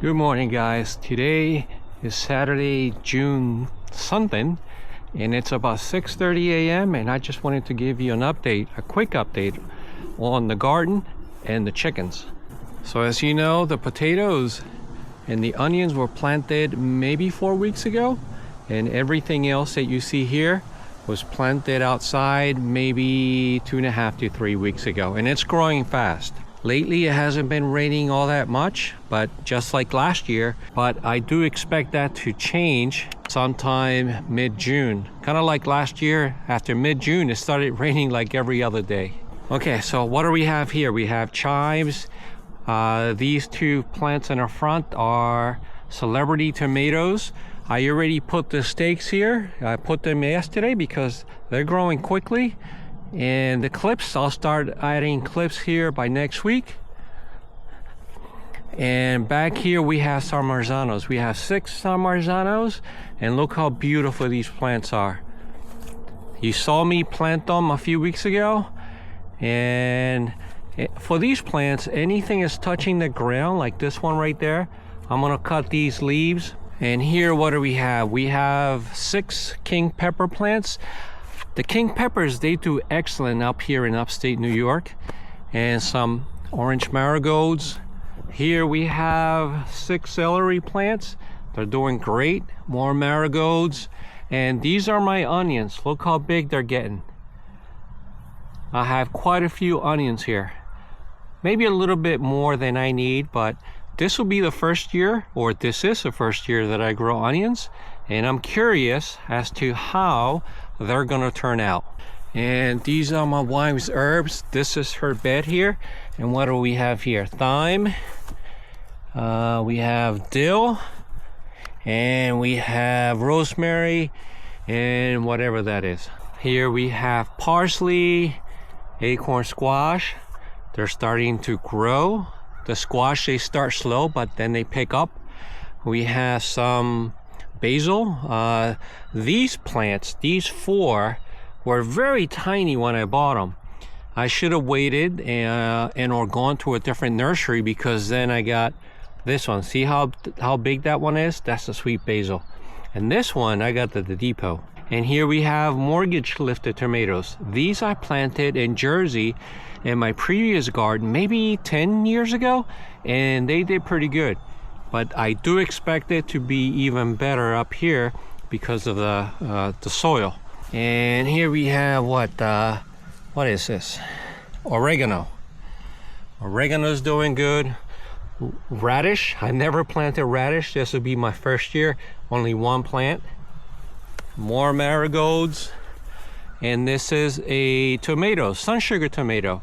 Good morning, guys. Today is Saturday, June something, and it's about 6:30 a.m. and I just wanted to give you an update, a quick update on the garden and the chickens. So as you know, the potatoes and the onions were planted maybe 4 weeks ago, and everything else that you see here was planted outside maybe 2.5 to 3 weeks ago, and it's growing fast. Lately it hasn't been raining all that much, but just like last year, but I do expect that to change sometime mid-June. Kind of like last year, after mid-June it started raining like every other day. Okay, so what do we have here? We have chives. These two plants in the front are celebrity tomatoes. I already put the stakes here. I put them yesterday because they're growing quickly. And the clips, I'll start adding clips here by next week. And back here we have San Marzanos. We have 6 San Marzanos, and look how beautiful these plants are. You saw me plant them a few weeks ago, and for these plants, anything is touching the ground, like this one right there, I'm gonna cut these leaves. And here, what do we have? We have 6 king pepper plants. The king peppers, they do excellent up here in upstate New York. And some orange marigolds. Here we have 6 celery plants. They're doing great. More marigolds. And these are my onions. Look how big they're getting. I have quite a few onions here. Maybe a little bit more than I need, but this will be the first year, or this is the first year that I grow onions. And I'm curious as to how they're gonna turn out. And these are my wife's herbs. This is her bed here. And what do we have here? Thyme, we have dill, and we have rosemary, and whatever that is. Here we have parsley, acorn squash. They're starting to grow. The squash, they start slow, but then they pick up. We have some basil. These plants, these 4, were very tiny when I bought them. I should have waited and or gone to a different nursery, because then I got this one. See how big that one is? That's the sweet basil. And this one I got at the depot. And here we have mortgage lifted tomatoes. These I planted in Jersey in my previous garden maybe 10 years ago, and they did pretty good. But I do expect it to be even better up here because of the soil. And here we have what is this? Oregano. Oregano's doing good. Radish. I never planted radish. This will be my first year. Only 1 plant. More marigolds. And this is a tomato, sun sugar tomato.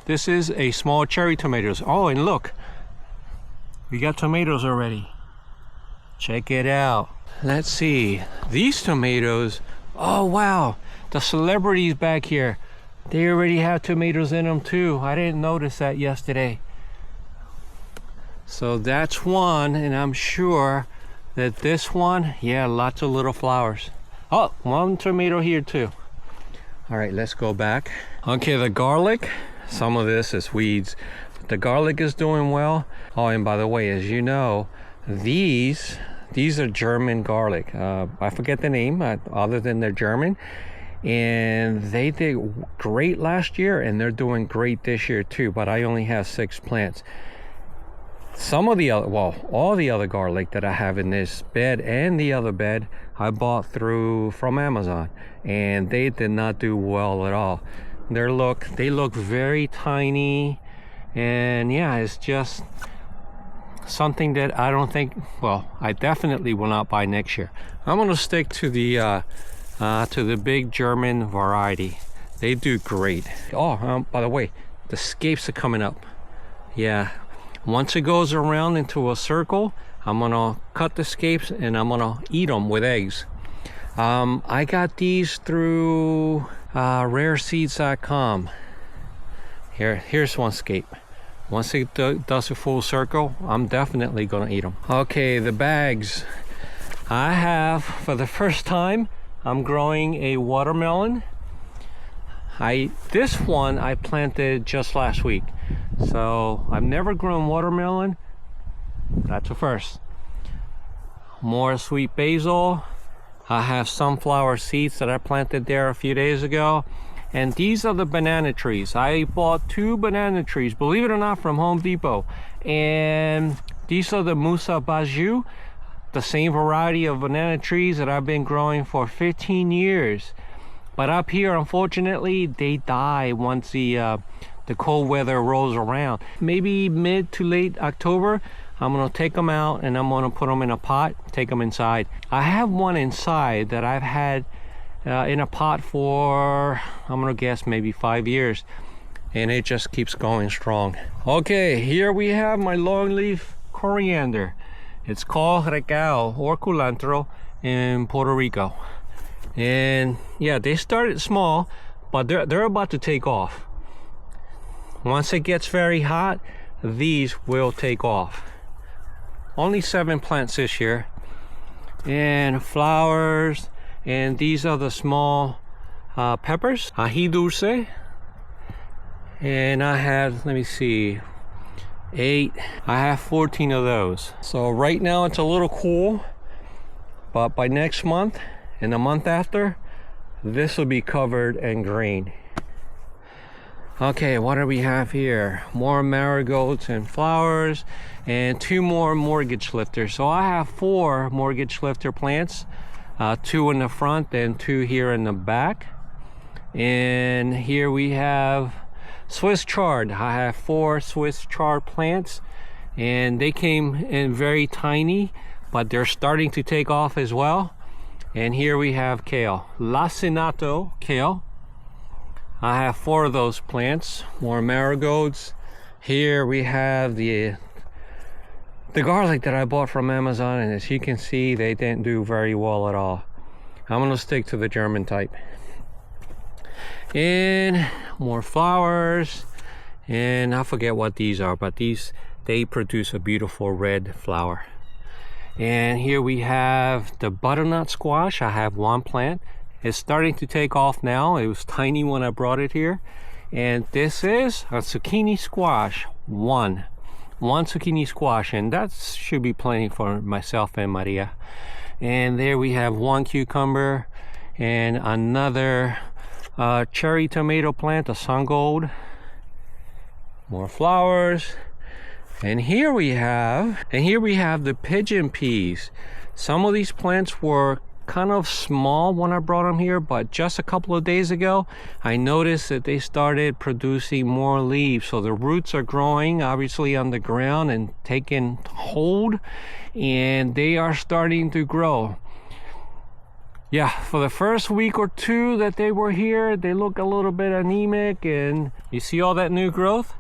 This is a small cherry tomatoes. Oh, and look. We got tomatoes already. Check it out. Let's see. These tomatoes. Oh, wow. The celebrities back here. They already have tomatoes in them too. I didn't notice that yesterday. So that's one, and I'm sure that this one, yeah, lots of little flowers. Oh, 1 tomato here too. All right, let's go back. Okay, the garlic. Some of this is weeds. The garlic is doing well. Oh, and by the way, as you know, these are German garlic. I forget the name other than they're German. And they did great last year, and they're doing great this year too. But I only have 6 plants. Some of the other, well, all the other garlic that I have in this bed and the other bed, I bought from Amazon, and they did not do well at all. They look very tiny. And yeah, it's just something that I don't think, well, I definitely will not buy next year. I'm gonna stick to the big German variety. They do great. Oh, by the way, the scapes are coming up. Yeah, once it goes around into a circle, I'm gonna cut the scapes and I'm gonna eat them with eggs. I got these through rareseeds.com. Here's one scape. Once it does a full circle, I'm definitely gonna eat them. Okay, the bags. I have, for the first time, I'm growing a watermelon. This one I planted just last week. So I've never grown watermelon. That's a first. More sweet basil. I have sunflower seeds that I planted there a few days ago. And these are the banana trees. I bought 2 banana trees, believe it or not, from Home Depot. And these are the Musa Baju, the same variety of banana trees that I've been growing for 15 years. But up here, unfortunately, they die once the cold weather rolls around. Maybe mid to late October, I'm gonna take them out and I'm gonna put them in a pot, take them inside. I have one inside that I've had in a pot for, I'm gonna guess, maybe 5 years, and it just keeps going strong. Okay, here we have my longleaf coriander. It's called recao or culantro in Puerto Rico. And yeah, they started small, but they're about to take off. Once it gets very hot, these will take off. Only 7 plants this year, and flowers. And these are the small peppers, ají dulce. And I have, let me see, 8. I have 14 of those. So right now it's a little cool, but by next month and the month after, this will be covered in green. Okay, what do we have here? More marigolds and flowers, and 2 more mortgage lifters. So I have 4 mortgage lifter plants. 2 in the front and 2 here in the back. And here we have Swiss chard. I have 4 Swiss chard plants, and they came in very tiny, but they're starting to take off as well. And here we have kale, lacinato kale. I have 4 of those plants. More marigolds. Here we have the garlic that I bought from Amazon, and as you can see, they didn't do very well at all. I'm gonna stick to the German type. And more flowers, and I forget what these are, but they produce a beautiful red flower. And here we have the butternut squash. I have 1 plant. It's starting to take off now. It was tiny when I brought it here. And this is a zucchini squash. One zucchini squash, and that should be plenty for myself and Maria. And there we have 1 cucumber and another cherry tomato plant, a Sungold. More flowers. And here we have the pigeon peas. Some of these plants were kind of small when I brought them here, but just a couple of days ago I noticed that they started producing more leaves. So the roots are growing obviously on the ground and taking hold, and they are starting to grow. Yeah, for the first week or 2 that they were here, they look a little bit anemic, and you see all that new growth?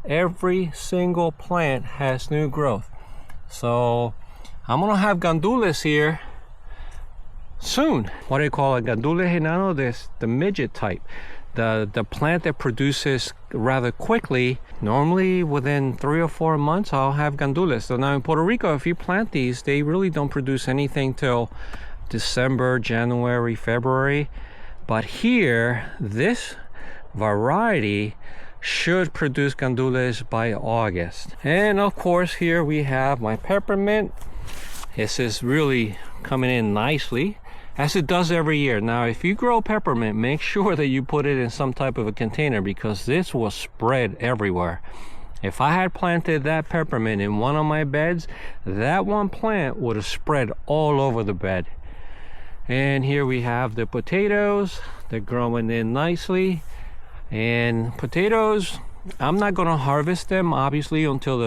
Every single plant has new growth. So I'm gonna have gandules here soon. What do you call it? Gandule enano, the midget type. The plant that produces rather quickly. Normally within 3 or 4 months I'll have gandules. So now in Puerto Rico, if you plant these, they really don't produce anything till December, January, February. But here, this variety should produce gandules by August. And of course, here we have my peppermint. This is really coming in nicely, as it does every year. Now, if you grow peppermint, make sure that you put it in some type of a container, because this will spread everywhere. If I had planted that peppermint in one of my beds, that one plant would have spread all over the bed. And here we have the potatoes. They're growing in nicely. And potatoes, I'm not going to harvest them obviously until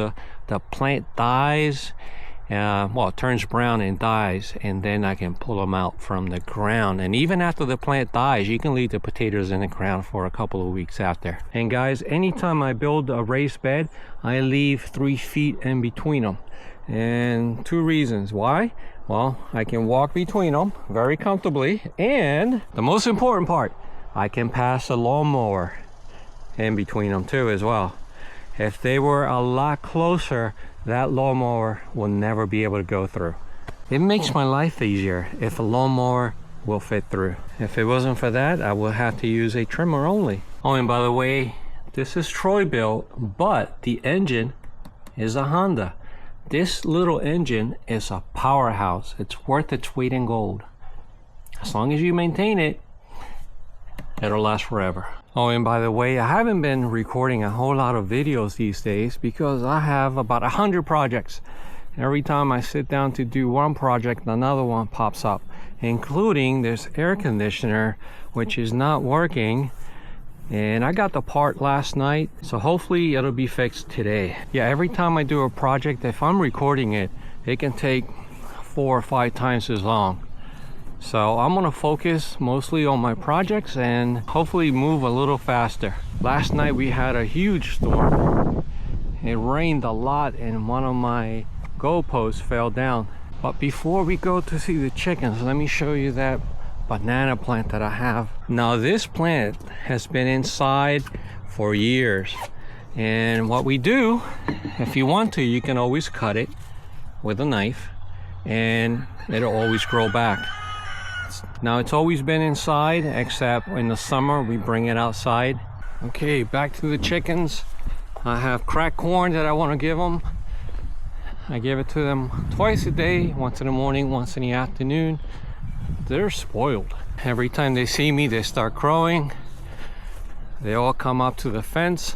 the plant dies. Well, it turns brown and dies, and then I can pull them out from the ground. And even after the plant dies, you can leave the potatoes in the ground for a couple of weeks after. And guys, anytime I build a raised bed, I leave 3 feet in between them. And 2 reasons why. Well, I can walk between them very comfortably, and the most important part, I can pass a lawnmower in between them too as well. If they were a lot closer, that lawnmower will never be able to go through. It makes my life easier if a lawnmower will fit through. If it wasn't for that, I would have to use a trimmer only. Oh, and by the way, this is Troy built, but the engine is a Honda. This little engine is a powerhouse. It's worth its weight in gold. As long as you maintain it, it'll last forever. Oh, and by the way, I haven't been recording a whole lot of videos these days because I have about 100 projects. Every time I sit down to do one project, another one pops up, including this air conditioner, which is not working. And I got the part last night, so hopefully it'll be fixed today. Yeah, every time I do a project, if I'm recording it, it can take 4 or 5 times as long. So I'm gonna focus mostly on my projects and hopefully move a little faster. Last night we had a huge storm. It rained a lot and one of my goalposts fell down. But before we go to see the chickens, let me show you that banana plant that I have. Now this plant has been inside for years. And what we do, if you want to, you can always cut it with a knife and it'll always grow back. Now it's always been inside, except in the summer we bring it outside. Okay, back to the chickens. I have cracked corn that I want to give them. I give it to them twice a day, once in the morning, once in the afternoon. They're spoiled. Every time they see me, they start crowing. They all come up to the fence.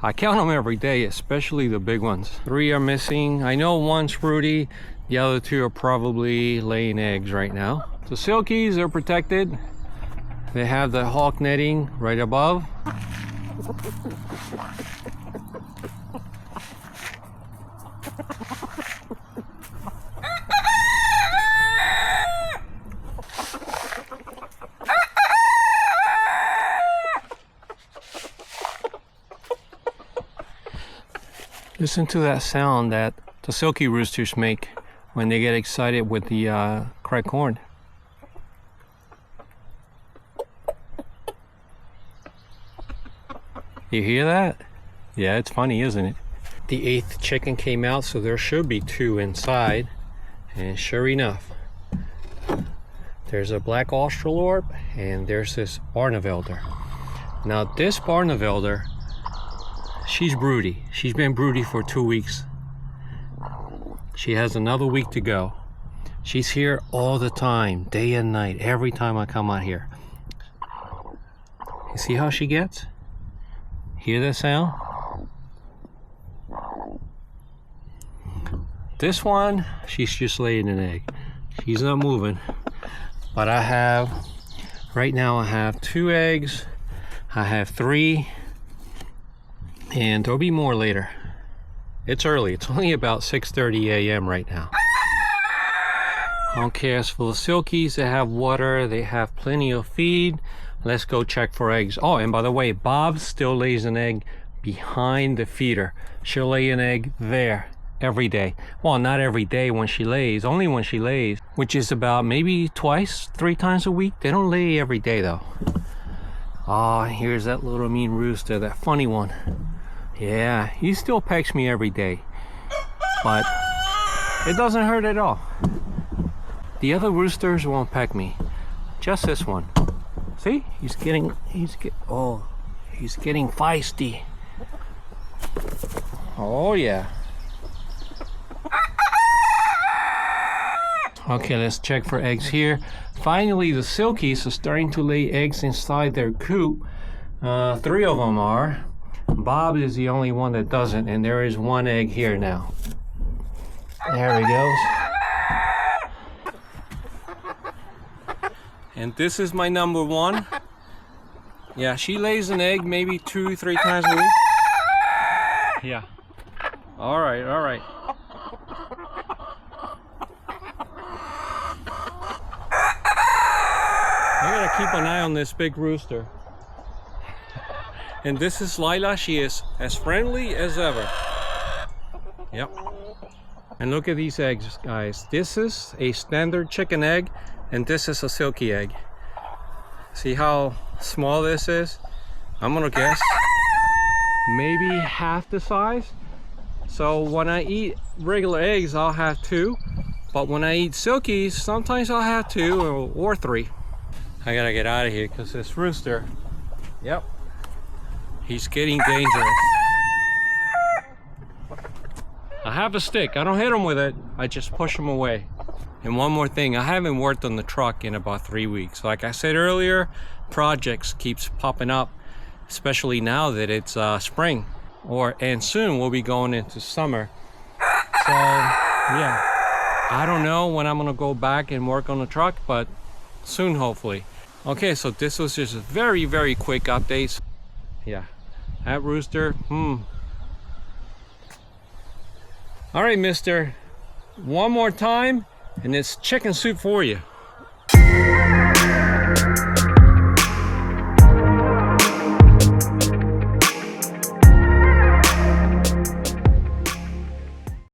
I count them every day, especially the big ones. 3 are missing. I know one's fruity. The other 2 are probably laying eggs right now. The silkies are protected. They have the hawk netting right above. Listen to that sound that the silky roosters make when they get excited with the cracked corn. You hear that? Yeah, it's funny, isn't it? The 8th chicken came out, so there should be 2 inside. And sure enough, there's a black Australorp and there's this Barnevelder. Now this Barnevelder, she's broody. She's been broody for 2 weeks. She has another week to go. She's here all the time, day and night, every time I come out here. You see how she gets? Hear that sound? This one, she's just laying an egg. She's not moving. But I have, right now I have 2 eggs. I have 3. And there'll be more later. It's early. It's only about 6:30 a.m. right now. Okay, as for the silkies, they have water. They have plenty of feed. Let's go check for eggs. Oh, and by the way, Bob still lays an egg behind the feeder. She'll lay an egg there every day. Well, not every day when she lays, only when she lays, which is about maybe 2-3 times a week. They don't lay every day though. Oh, here's that little mean rooster, that funny one. Yeah, he still pecks me every day, but it doesn't hurt at all. The other roosters won't peck me, just this one. See, he's getting feisty. Oh yeah. Okay, let's check for eggs here. Finally, the silkies are starting to lay eggs inside their coop. 3 of them are. Bob is the only one that doesn't, and there is 1 egg here now. There he goes. And this is my number 1. Yeah, she lays an egg maybe 2-3 times a week. Yeah. All right, all right. I gotta keep an eye on this big rooster. And this is Lila. She is as friendly as ever. Yep. And look at these eggs, guys. This is a standard chicken egg, and this is a silky egg. See how small this is? I'm gonna guess maybe half the size. So when I eat regular eggs, I'll have 2. But when I eat silkies, sometimes I'll have 2 or 3. I gotta get out of here because this rooster, yep, he's getting dangerous. I have a stick. I don't hit them with it. I just push them away. And one more thing, I haven't worked on the truck in about 3 weeks. Like I said earlier, projects keeps popping up, especially now that it's spring, and soon we'll be going into summer. So yeah, I don't know when I'm gonna go back and work on the truck, but soon hopefully. Okay, so this was just a very, very quick update. Yeah, that rooster, All right, mister, one more time, and it's chicken soup for you.